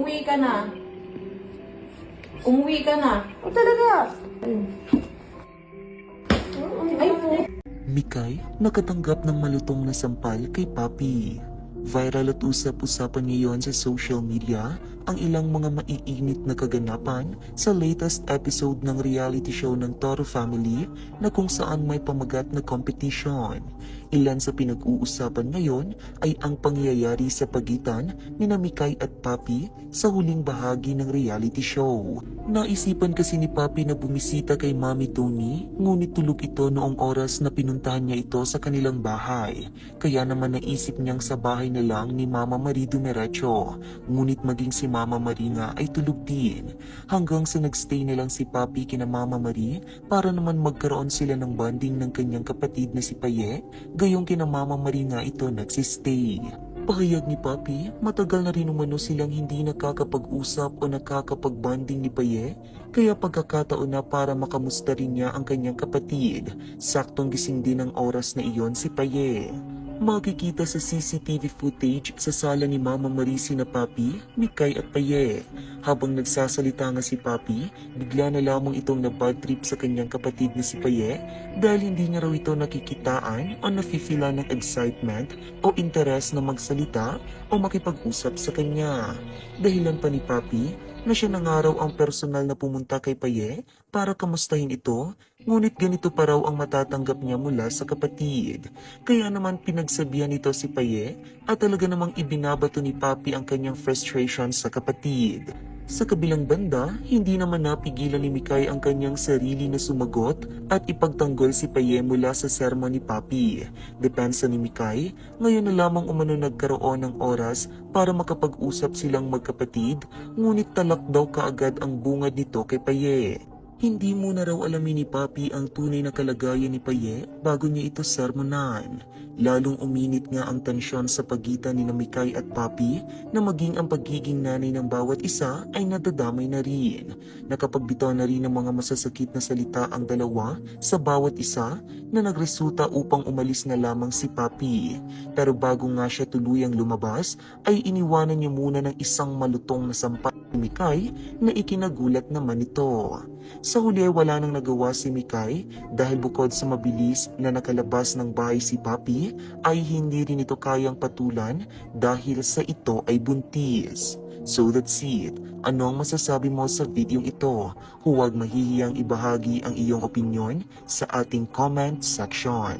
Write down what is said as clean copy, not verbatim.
umuwi ka na. Umuwi ka na. O talaga. Ay, Mikay nakatanggap ng malutong na sampal kay Papi. Viral at usap-usapan ngayon sa social media ang ilang mga maiinit na kaganapan sa latest episode ng reality show ng Toro Family na kung saan may pamagat na competition. Ilan sa pinag-uusapan ngayon ay ang pangyayari sa pagitan ni Mikay at Papi sa huling bahagi ng reality show. Naisipan kasi ni Papi na bumisita kay Mami Tony, ngunit tulog ito noong oras na pinuntahan niya ito sa kanilang bahay. Kaya naman naisip niyang sa bahay na lang ni Mama Marie dumiretso, ngunit maging si Mama Marie nga ay tulog din. Hanggang sa nagstay na lang si Papi kina Mama Marie para naman magkaroon sila ng bonding ng kanyang kapatid na si Paye, gayong kina Mama Marie nga ito nagsistay. Pahayag ni Papi, matagal na rin umano silang hindi nakakapag-usap o nakakapag-bonding ni Paye, kaya pagkakataon na para makamusta rin niya ang kanyang kapatid. Saktong gising din ang oras na iyon si Paye. Makikita sa CCTV footage sa sala ni Mama Marie sina Papi, Mikay at Paye. Habang nagsasalita nga si Papi, bigla na lamang itong na-bad trip sa kanyang kapatid na si Paye dahil hindi niya raw ito nakikitaan o nafe-feelan ng excitement o interes na magsalita o makipag-usap sa kanya. Dahilan pa ni Papi na siya na nga raw ang personal na pumunta kay Paye para kamustahin ito, ngunit ganito pa raw ang matatanggap niya mula sa kapatid. Kaya naman pinagsabihan nito si Paye at talaga namang ibinabato ni Papi ang kanyang frustration sa kapatid. Sa kabilang banda, hindi naman napigilan ni Mikay ang kanyang sarili na sumagot at ipagtanggol si Paye mula sa sermon ni Papi. Depensa ni Mikay, ngayon na lamang umano nagkaroon ng oras para makapag-usap silang magkapatid, ngunit talak daw kaagad ang bungad nito kay Paye. Hindi muna raw alamin ni Papi ang tunay na kalagayan ni Paye bago niya ito sermonan. Lalong uminit nga ang tensyon sa pagitan ni Mikay at Papi na maging ang pagiging nanay ng bawat isa ay nadadamay na rin. Nakapagbitaw na rin ng mga masasakit na salita ang dalawa sa bawat isa na nagresulta upang umalis na lamang si Papi. Pero bago nga siya tuluyang lumabas ay iniwanan niya muna ng isang malutong na sampal ni Mikay na ikinagulat naman ito. Sa huli wala nang nagawa si Mikay dahil bukod sa mabilis na nakalabas ng bahay si Papi ay hindi rin ito kayang patulan dahil sa ito ay buntis. So that's it. Ano ang masasabi mo sa video ito? Huwag mahihiyang ibahagi ang iyong opinyon sa ating comment section.